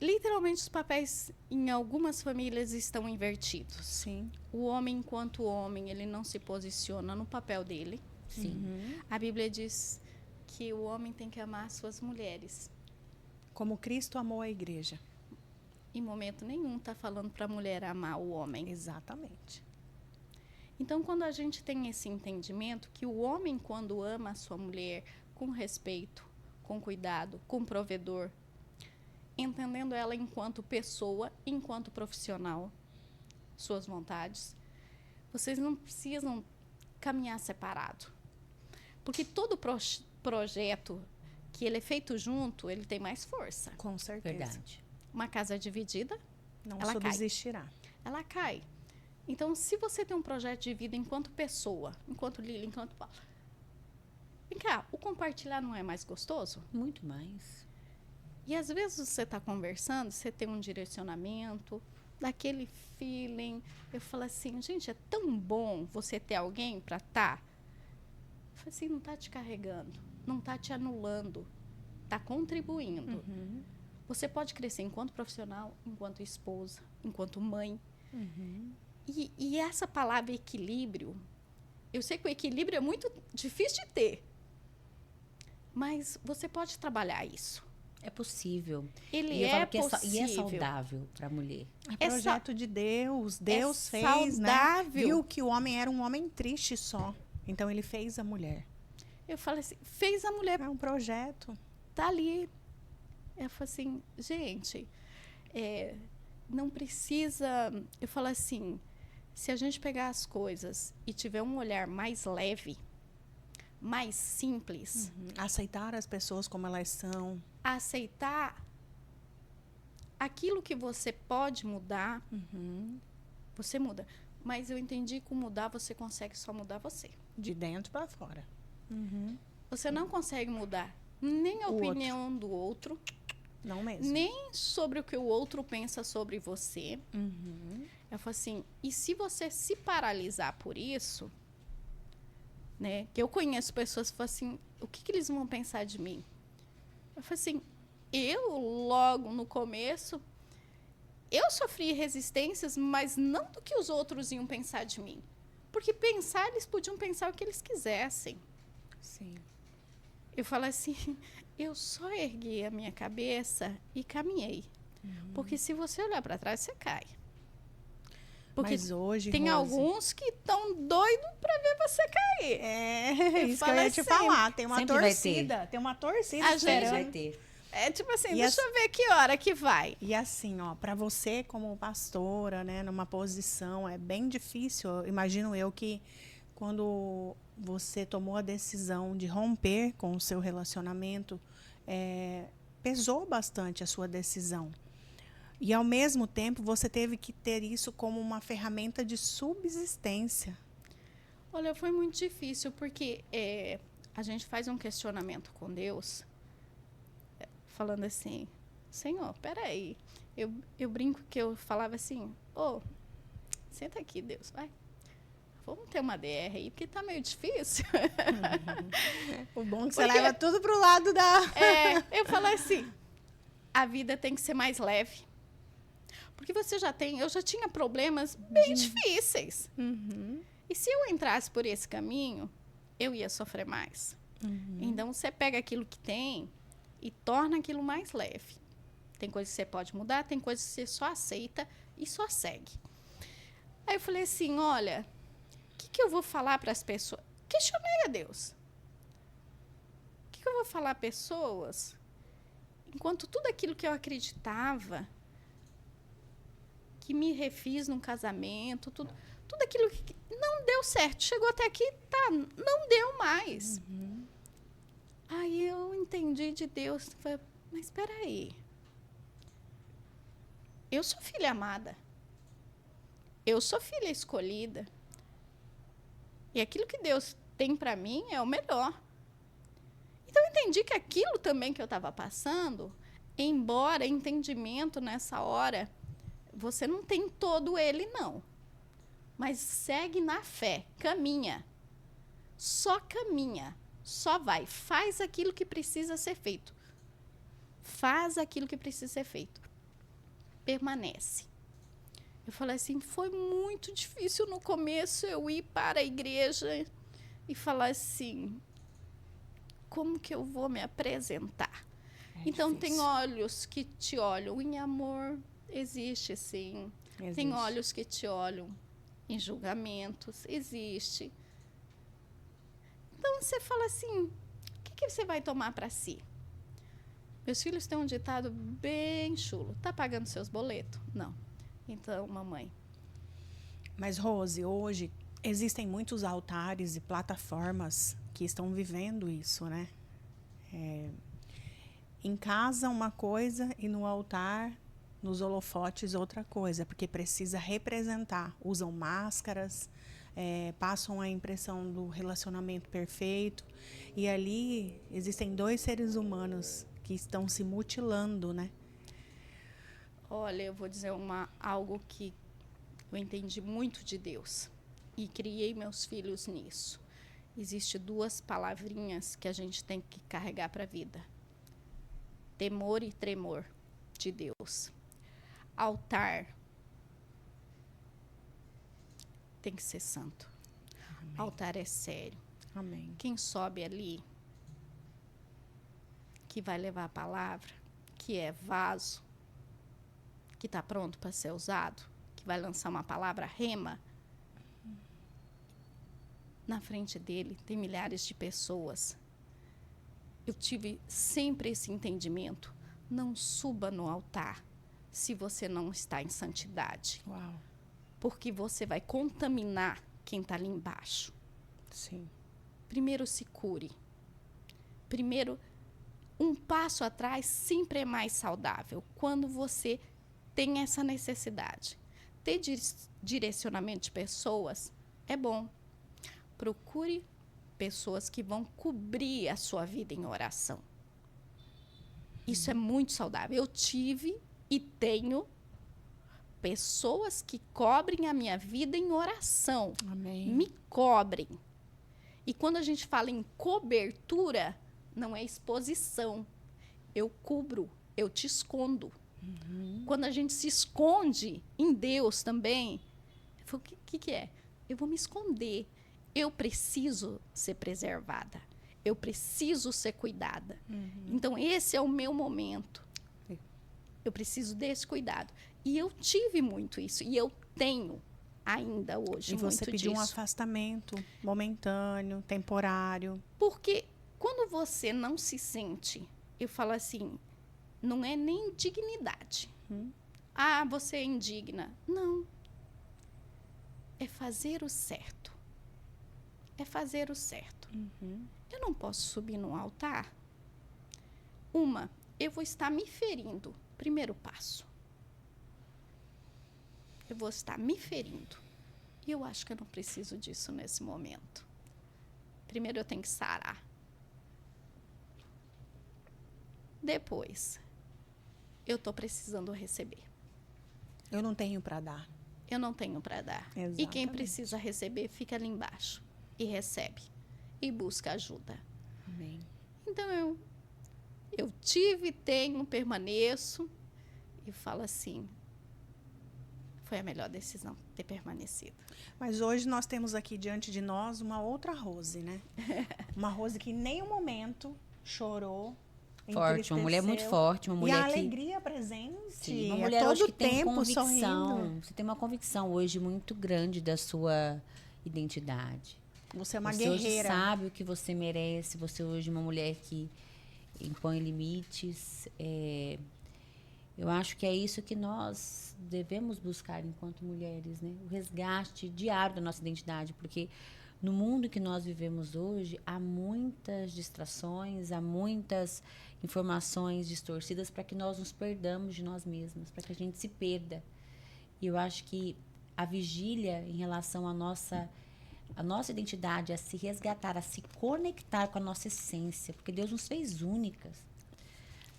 Literalmente, os papéis em algumas famílias estão invertidos. Sim. O homem, enquanto homem, ele não se posiciona no papel dele. Sim. A Bíblia diz que o homem tem que amar suas mulheres. Como Cristo amou a igreja. Em momento nenhum está falando para a mulher amar o homem. Exatamente. Então, quando a gente tem esse entendimento que o homem, quando ama a sua mulher com respeito, com cuidado, com provedor, entendendo ela enquanto pessoa, enquanto profissional, suas vontades, vocês não precisam caminhar separado. Porque todo projeto que ele é feito junto, ele tem mais força. Com certeza. Verdade. Uma casa dividida, Não ela cai. subsistirá. Ela cai. Então, se você tem um projeto de vida enquanto pessoa, enquanto Lília, enquanto Paula, vem cá, o compartilhar não é mais gostoso? Muito mais. E às vezes você está conversando, você tem um direcionamento, daquele feeling. Eu falo assim, gente, é tão bom você ter alguém para estar. Eu falo assim, não está te carregando, não está te anulando, está contribuindo. Uhum. Você pode crescer enquanto profissional, enquanto esposa, enquanto mãe. Uhum. E essa palavra equilíbrio, eu sei que o equilíbrio é muito difícil de ter, mas você pode trabalhar isso. É possível. Ele E eu é falo que possível. e é saudável para a mulher. É projeto de Deus. Deus fez, saudável. né? Viu que o homem era um homem triste só. Então ele fez a mulher. Eu falo assim, fez a mulher, É um projeto. tá ali. Eu falo assim, gente, não precisa. Eu falo assim, se a gente pegar as coisas e tiver um olhar mais leve, mais simples, Aceitar as pessoas como elas são. aceitar aquilo que você pode mudar, você muda. Mas eu entendi que mudar você consegue só mudar você. De dentro para fora. Você não consegue mudar nem a O opinião do outro, Não mesmo. nem sobre o que o outro pensa sobre você. Eu falo assim, e se você se paralisar por isso, né? Que eu conheço pessoas que falam assim, o que eles vão pensar de mim? Eu falo assim, eu logo no começo, eu sofri resistências, mas não do que os outros iam pensar de mim. Porque pensar, eles podiam pensar o que eles quisessem. Sim. Eu falo assim, eu só ergui a minha cabeça e caminhei. Porque se você olhar para trás, você cai. Porque Mas hoje, tem Rose, alguns que estão doidos para ver você cair. É, isso que eu falo ia te assim, falar. Tem uma sempre vai torcida. Tem uma torcida A gente Vai esperando. ter. É tipo assim, E deixa eu ver que hora que vai. E assim, ó, para você como pastora, né, numa posição, é bem difícil. Imagino eu que quando você tomou a decisão de romper com o seu relacionamento, pesou bastante a sua decisão. E ao mesmo tempo você teve que ter isso como uma ferramenta de subsistência. Olha, foi muito difícil, porque a gente faz um questionamento com Deus, falando assim, Senhor, peraí. Eu brinco que eu falava assim, senta aqui, Deus, vai. Vamos ter uma DR aí, porque tá meio difícil. O bom é que você Porque- leva tudo pro lado da... Eu falo assim, a vida tem que ser mais leve. Porque eu já tinha problemas bem difíceis. E se eu entrasse por esse caminho, eu ia sofrer mais. Então, você pega aquilo que tem e torna aquilo mais leve. Tem coisas que você pode mudar, tem coisas que você só aceita e só segue. Aí eu falei assim, olha, o que eu vou falar para as pessoas? Questionei a Deus. O que eu vou falar a pessoas enquanto tudo aquilo que eu acreditava que me refiz num casamento, tudo aquilo que não deu certo. Chegou até aqui, tá, não deu mais. Aí eu entendi de Deus, falei, mas espera aí. Eu sou filha amada. Eu sou filha escolhida. E aquilo que Deus tem para mim é o melhor. Então eu entendi que aquilo também que eu estava passando, embora entendimento nessa hora, você não tem todo ele, não. Mas segue na fé, caminha. Só caminha, só vai. Faz aquilo que precisa ser feito. Faz aquilo que precisa ser feito. Permanece. Eu falei assim, foi muito difícil no começo eu ir para a igreja e falar assim, como que eu vou me apresentar? Então, difícil. Tem olhos que te olham em amor, existe sim. Existe. Tem olhos que te olham em julgamentos, existe. Então, você fala assim, o que você vai tomar para si? Meus filhos têm um ditado bem chulo. Tá pagando seus boletos? Não. Então, mamãe. Mas, Rose, hoje existem muitos altares e plataformas que estão vivendo isso, né? Em casa, uma coisa, e no altar, nos holofotes, outra coisa, porque precisa representar. Usam máscaras, passam a impressão do relacionamento perfeito. E ali existem 2 seres humanos que estão se mutilando, né? Olha, eu vou dizer algo que eu entendi muito de Deus e criei meus filhos nisso. Existem 2 palavrinhas que a gente tem que carregar para a vida. Temor e tremor de Deus. Altar tem que ser santo. Amém. Altar é sério. Amém. Quem sobe ali, que vai levar a palavra, que é vaso, que está pronto para ser usado, que vai lançar uma palavra rema, na frente dele tem milhares de pessoas. Eu tive sempre esse entendimento. Não suba no altar se você não está em santidade. Uau. Porque você vai contaminar quem está ali embaixo. Sim. Primeiro se cure. Primeiro, um passo atrás sempre é mais saudável. Quando você tem essa necessidade. Ter direcionamento de pessoas é bom. Procure pessoas que vão cobrir a sua vida em oração. Isso é muito saudável. Eu tive e tenho pessoas que cobrem a minha vida em oração. Amém. Me cobrem. E quando a gente fala em cobertura, não é exposição. Eu cubro, eu te escondo. Quando a gente se esconde em Deus também, o que é? Eu vou me esconder. Eu preciso ser preservada. Eu preciso ser cuidada. Então, esse é o meu momento. Eu preciso desse cuidado. E eu tive muito isso. E eu tenho ainda hoje muito disso. E você pediu um afastamento momentâneo, temporário. Porque quando você não se sente, eu falo assim, não é nem dignidade. Ah, você é indigna. Não. É fazer o certo. É fazer o certo. Eu não posso subir no altar. Eu vou estar me ferindo. Primeiro passo. Eu vou estar me ferindo. E eu acho que eu não preciso disso nesse momento. Primeiro eu tenho que sarar. Depois, eu estou precisando receber. Eu não tenho para dar. Eu não tenho para dar. Exatamente. E quem precisa receber, fica ali embaixo. E recebe. E busca ajuda. Amém. Então, eu tive, tenho, permaneço. E falo assim, foi a melhor decisão ter permanecido. Mas hoje nós temos aqui diante de nós uma outra Rose, né? Uma Rose que em nenhum momento chorou. Forte, uma mulher muito forte, uma mulher e a alegria presente. Sim, uma mulher todo hoje que tem tempo convicção. sorrindo. Você tem uma convicção hoje muito grande da sua identidade. Você é uma você guerreira. Hoje sabe o que você merece. Você hoje é uma mulher que impõe limites. Eu acho que é isso que nós devemos buscar enquanto mulheres, né? O resgate diário da nossa identidade, porque no mundo que nós vivemos hoje, há muitas distrações, há muitas informações distorcidas para que nós nos perdamos de nós mesmas, para que a gente se perda. E eu acho que a vigília em relação à nossa identidade, a se resgatar, a se conectar com a nossa essência, porque Deus nos fez únicas.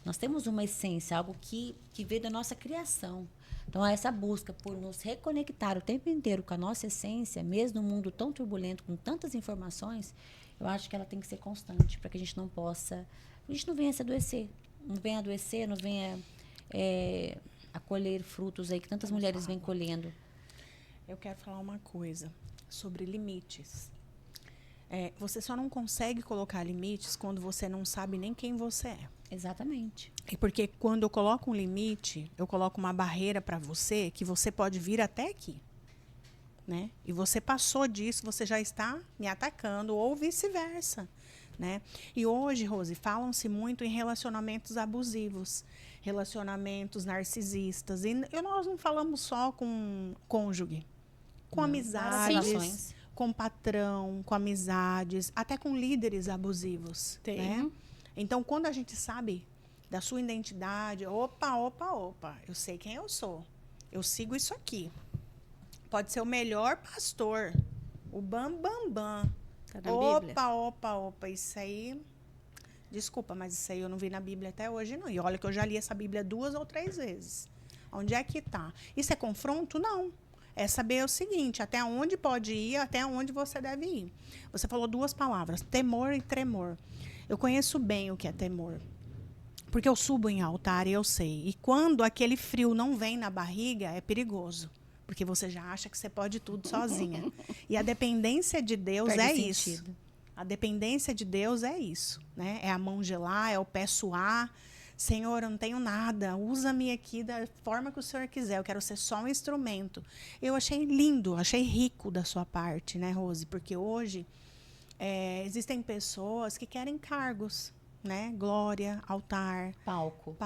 Nós temos uma essência, algo que veio da nossa criação. Então, essa busca por nos reconectar o tempo inteiro com a nossa essência, mesmo num mundo tão turbulento, com tantas informações, eu acho que ela tem que ser constante, para que a gente não venha se adoecer. Não venha adoecer, não venha a colher frutos aí que tantas mulheres vêm colhendo. Eu quero falar uma coisa sobre limites. Você só não consegue colocar limites quando você não sabe nem quem você é. Exatamente. E porque quando eu coloco um limite, eu coloco uma barreira para você que você pode vir até aqui, né? E você passou disso, você já está me atacando ou vice-versa, né? E hoje, Rose, falam-se muito em relacionamentos abusivos, relacionamentos narcisistas. E nós não falamos só com cônjuge, com amizades, com patrão, com amizades, até com líderes abusivos, né? Então, quando a gente sabe da sua identidade, opa, eu sei quem eu sou. Eu sigo isso aqui. Pode ser o melhor pastor, o bam. Tá na Bíblia? Opa, isso aí... Desculpa, mas isso aí eu não vi na Bíblia até hoje, não. E olha que eu já li essa Bíblia 2 ou 3 vezes. Onde é que tá? Isso é confronto? Não. É saber o seguinte, até onde pode ir, até onde você deve ir. Você falou 2 palavras, temor e tremor. Eu conheço bem o que é temor, porque eu subo em altar e eu sei. E quando aquele frio não vem na barriga, é perigoso, porque você já acha que você pode tudo sozinha. E a dependência de Deus é isso. A dependência de Deus é isso, né? É a mão gelar, é o pé suar. Senhor, eu não tenho nada, usa-me aqui da forma que o Senhor quiser, eu quero ser só um instrumento. Eu achei lindo, achei rico da sua parte, né, Rose? Porque hoje existem pessoas que querem cargos, né? Glória, altar, palco,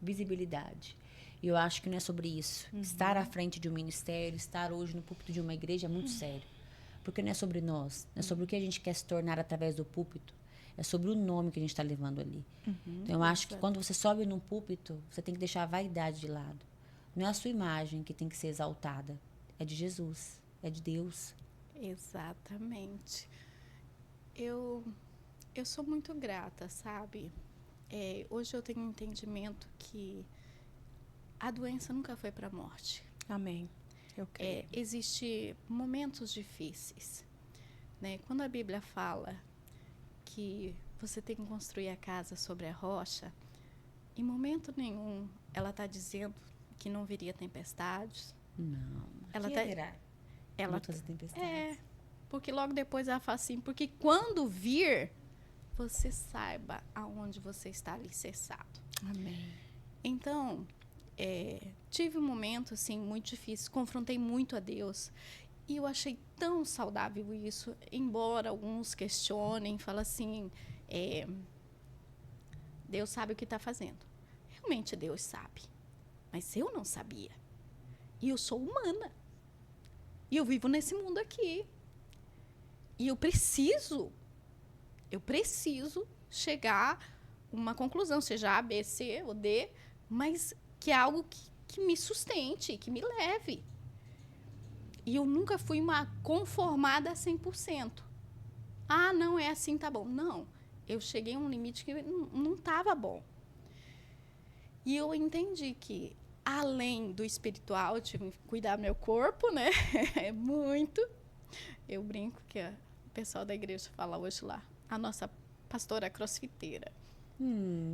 visibilidade. E eu acho que não é sobre isso. Estar à frente de um ministério, estar hoje no púlpito de uma igreja é muito sério. Porque não é sobre nós, não é sobre o que a gente quer se tornar através do púlpito. É sobre o nome que a gente está levando ali. Então, eu acho que quando você sobe num púlpito, você tem que deixar a vaidade de lado. Não é a sua imagem que tem que ser exaltada. É de Jesus, é de Deus. Exatamente. Eu sou muito grata, sabe? Hoje eu tenho um entendimento que a doença nunca foi para a morte. Amém. Eu creio. Existem momentos difíceis, né? Quando a Bíblia fala que você tem que construir a casa sobre a rocha, em momento nenhum ela está dizendo que não viria tempestades. Não. Ela haverá muitas tempestades. Porque logo depois ela fala assim, porque quando vir, você saiba aonde você está alicerçado. Amém. Então, tive um momento assim muito difícil, confrontei muito a Deus. E eu achei tão saudável isso, embora alguns questionem, falam assim, Deus sabe o que está fazendo. Realmente Deus sabe, mas eu não sabia. E eu sou humana. E eu vivo nesse mundo aqui. E eu preciso chegar a uma conclusão, seja A, B, C ou D, mas que é algo que me sustente, que me leve. E eu nunca fui uma conformada a 100%. Ah, não é assim, tá bom. Não, eu cheguei a um limite que não estava bom. E eu entendi que, além do espiritual, eu tive que cuidar do meu corpo, né? Muito. Eu brinco que o pessoal da igreja fala hoje lá, a nossa pastora crossfiteira.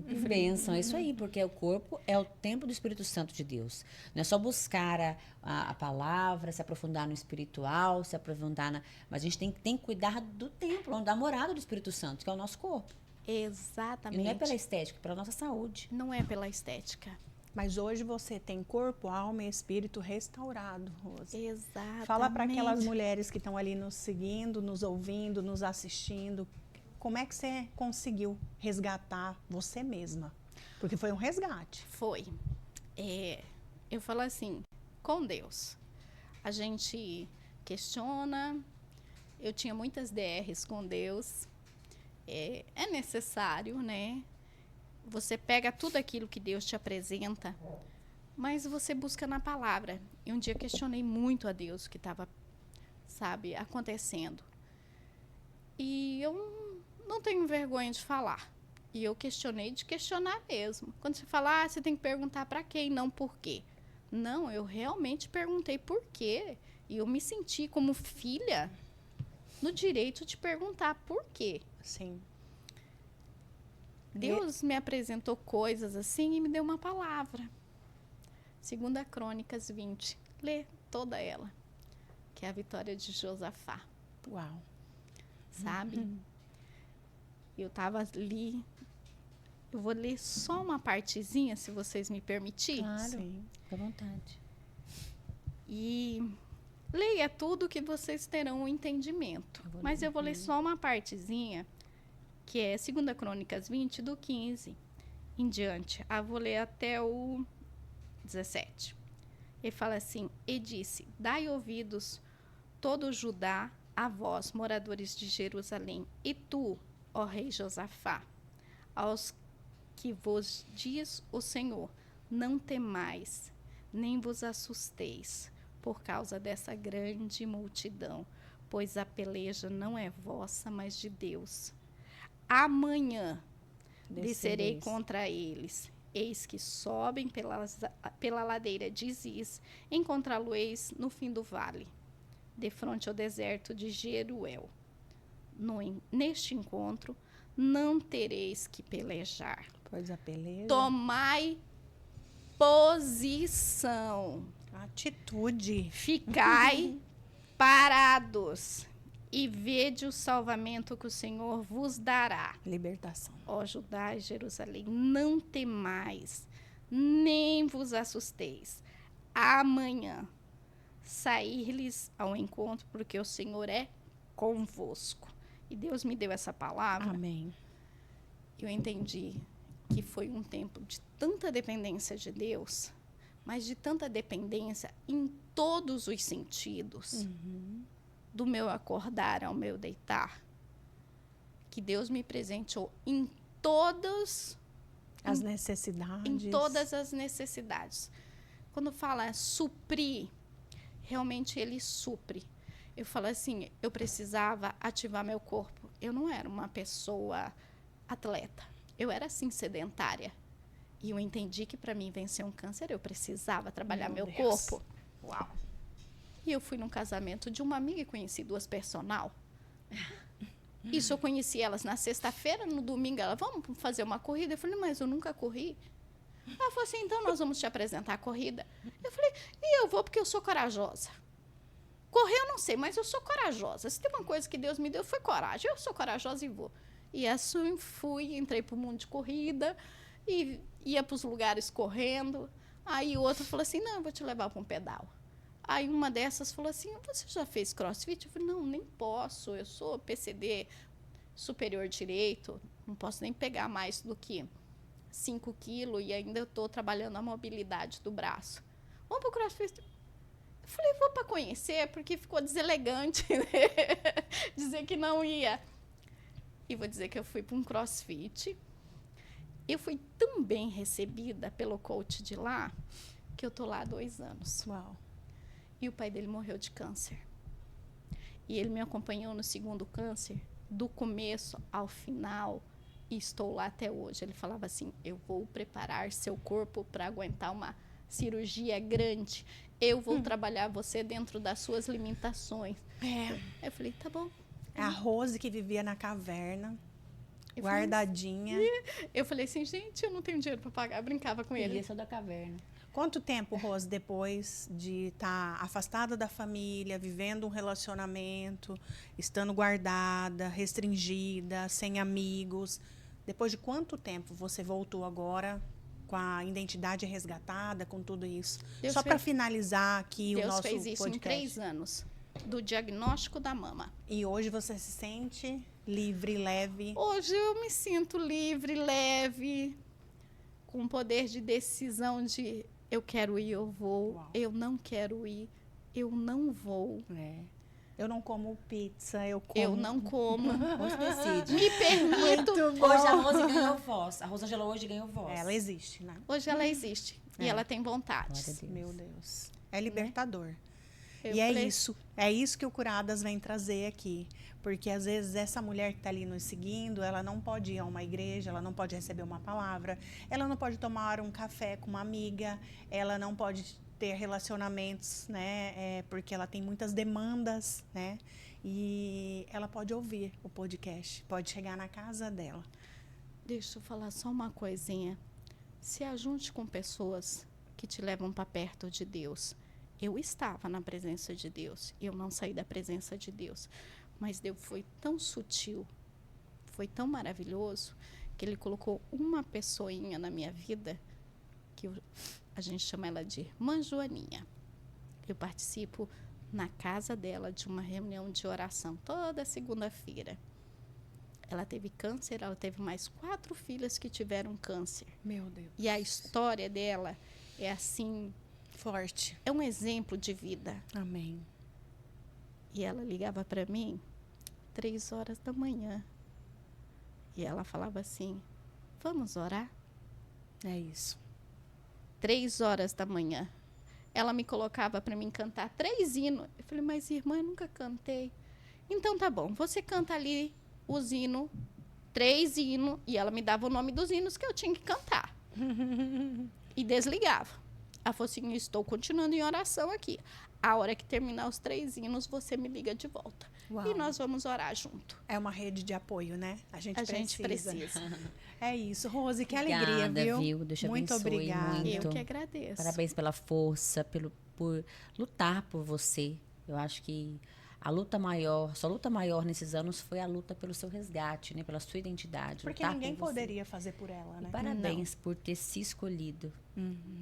Que bênção, é isso aí, porque o corpo é o templo do Espírito Santo de Deus. Não é só buscar a palavra, se aprofundar no espiritual, se aprofundar mas a gente tem que cuidar do templo, da morada do Espírito Santo, que é o nosso corpo. Exatamente. E não é pela estética, é pela nossa saúde. Não é pela estética. Mas hoje você tem corpo, alma e espírito restaurado, Rose. Exatamente. Fala para aquelas mulheres que estão ali nos seguindo, nos ouvindo, nos assistindo. Como é que você conseguiu resgatar você mesma? Porque foi um resgate. Foi. eu falo assim, com Deus, a gente questiona, eu tinha muitas DRs com Deus, é necessário, né? Você pega tudo aquilo que Deus te apresenta, mas você busca na palavra. E um dia questionei muito a Deus o que estava, sabe, acontecendo. E eu não tenho vergonha de falar. E eu questionei de questionar mesmo. Quando você fala, você tem que perguntar para quê e não por quê. Não, eu realmente perguntei por quê. E eu me senti como filha no direito de perguntar por quê. Sim. Deus me apresentou coisas assim e me deu uma palavra. 2 Crônicas 20. Lê toda ela. Que é a vitória de Josafá. Uau. Sabe? Eu estava ali. Eu vou ler só uma partezinha, se vocês me permitirem. Claro, Sim. fica à vontade. E leia tudo que vocês terão um entendimento. Mas eu vou ler só uma partezinha, que é 2 Crônicas 20, do 15 em diante. Vou ler até o 17. Ele fala assim, e disse, dai ouvidos todo Judá a vós, moradores de Jerusalém, e tu, ó rei Josafá, aos que vos diz o Senhor, não temais, nem vos assusteis, por causa dessa grande multidão, pois a peleja não é vossa, mas de Deus. Amanhã descerei contra eles. Eis que sobem pela ladeira de Ziz, encontrá-lo-eis no fim do vale, defronte ao deserto de Jeruel. Neste encontro, não tereis que pelejar. Pois a peleja. Tomai posição. Atitude. Ficai parados e vede o salvamento que o Senhor vos dará. Libertação. Ó Judá e Jerusalém, não temais, nem vos assusteis. Amanhã sair-lhes ao encontro, porque o Senhor é convosco. E Deus me deu essa palavra. Amém. Eu entendi que foi um tempo de tanta dependência de Deus, mas de tanta dependência em todos os sentidos, do meu acordar ao meu deitar, que Deus me presenteou em todas as necessidades. Em todas as necessidades. Quando fala suprir, realmente Ele supre. Eu falo assim, eu precisava ativar meu corpo. Eu não era uma pessoa atleta. Eu era, assim, sedentária. E eu entendi que para mim vencer um câncer, eu precisava trabalhar meu corpo. Uau. E eu fui num casamento de uma amiga e conheci 2 personal. Isso eu conheci elas na sexta-feira, no domingo, ela, vamos fazer uma corrida? Eu falei, mas eu nunca corri. Ela falou assim, então nós vamos te apresentar a corrida. Eu falei, e eu vou porque eu sou corajosa. Correr eu não sei, mas eu sou corajosa. Se tem uma coisa que Deus me deu, foi coragem. Eu sou corajosa e vou. E assim fui, entrei para o mundo de corrida e ia para os lugares correndo. Aí o outro falou assim, não, eu vou te levar para um pedal. Aí uma dessas falou assim, você já fez crossfit? Eu falei, não, nem posso, eu sou PCD superior direito, não posso nem pegar mais do que 5 quilos e ainda eu estou trabalhando a mobilidade do braço. Vamos para o crossfit? Eu falei, vou para conhecer, porque ficou deselegante, né? Dizer que não ia. E vou dizer que eu fui para um crossfit. Eu fui tão bem recebida pelo coach de lá, que eu tô lá há 2 anos. Uau. E o pai dele morreu de câncer. E ele me acompanhou no 2º câncer, do começo ao final, e estou lá até hoje. Ele falava assim, eu vou preparar seu corpo para aguentar uma cirurgia grande. Eu vou trabalhar você dentro das suas limitações. Eu falei, tá bom. A Rose que vivia na caverna, guardadinha. Eu falei assim, gente, eu não tenho dinheiro para pagar. Eu brincava com ele. Isso da caverna. Quanto tempo, Rose, depois de estar afastada da família, vivendo um relacionamento, estando guardada, restringida, sem amigos, depois de quanto tempo você voltou agora com a identidade resgatada, com tudo isso? Deus Só para finalizar aqui o nosso Deus fez isso podcast. em 3 anos, do diagnóstico da mama. E hoje você se sente livre, leve? Hoje eu me sinto livre, leve, com poder de decisão de eu quero ir, eu vou. Uau. Eu não quero ir, eu não vou. Eu não como pizza, eu como. Eu não como. Hoje decide. Me permito. Muito bom. Hoje a Rose ganhou voz. A Rosângela hoje ganhou voz. Ela existe, né? Hoje ela existe. E ela tem vontades. Glória a Deus. Meu Deus. É libertador. Eu E é falei, isso. É isso que o Curadas vem trazer aqui. Porque às vezes essa mulher que está ali nos seguindo, ela não pode ir a uma igreja, ela não pode receber uma palavra, ela não pode tomar um café com uma amiga, ela não pode ter relacionamentos, né? Porque ela tem muitas demandas, né? E ela pode ouvir o podcast, pode chegar na casa dela. Deixa eu falar só uma coisinha. Se ajunte com pessoas que te levam para perto de Deus. Eu estava na presença de Deus. Eu não saí da presença de Deus. Mas Deus foi tão sutil, foi tão maravilhoso, que Ele colocou uma pessoinha na minha vida, que a gente chama ela de Irmã Joaninha. Eu participo na casa dela de uma reunião de oração toda segunda-feira. Ela teve câncer, ela teve mais 4 filhas que tiveram câncer. Meu Deus. E a história dela é assim, Forte. é um exemplo de vida. Amém. E ela ligava para mim 3 horas da manhã. E ela falava assim, vamos orar? É isso. 3 horas da manhã. Ela me colocava para mim cantar 3 hinos. Eu falei, mas irmã, eu nunca cantei. Então tá bom, você canta ali os hinos, 3 hinos, e ela me dava o nome dos hinos que eu tinha que cantar. E desligava. Ela falou assim, estou continuando em oração aqui. A hora que terminar os 3 hinos, você me liga de volta. Uau. E nós vamos orar junto. É uma rede de apoio, né? A gente Gente precisa. É isso, Rose, que Obrigada, alegria, viu? Deus te Muito abençoe obrigada. muito. Eu que agradeço. Parabéns pela força, por lutar por você. Eu acho que a luta maior, sua luta maior nesses anos foi a luta pelo seu resgate, né? Pela sua identidade. Porque lutar ninguém por você. poderia fazer por ela, E né? parabéns por ter se escolhido.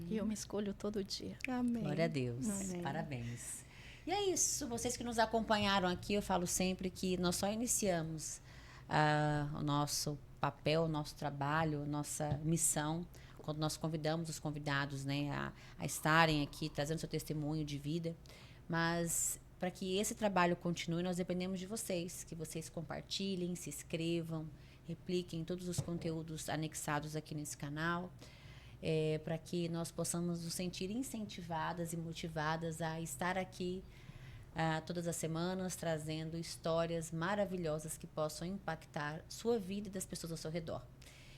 E eu me escolho todo dia. Amém. Glória a Deus. Amém. Parabéns. E é isso. Vocês que nos acompanharam aqui, eu falo sempre que nós só iniciamos o nosso papel, o nosso trabalho, a nossa missão, quando nós convidamos os convidados, né, a estarem aqui, trazendo seu testemunho de vida. Mas para que esse trabalho continue, nós dependemos de vocês, que vocês compartilhem, se inscrevam, repliquem todos os conteúdos anexados aqui nesse canal, para que nós possamos nos sentir incentivadas e motivadas a estar aqui todas as semanas, trazendo histórias maravilhosas que possam impactar sua vida e das pessoas ao seu redor.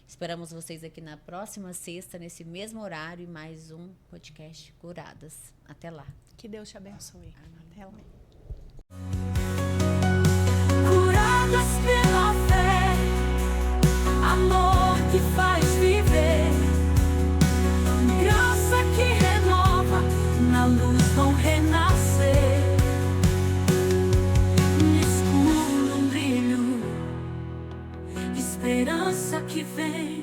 Esperamos vocês aqui na próxima sexta, nesse mesmo horário, e mais um podcast Curadas. Até lá. Que Deus te abençoe. Até lá. Curadas pela fé, amor que faz viver, graça que renova, na luz vão renascer, no escuro um brilho, esperança que vem.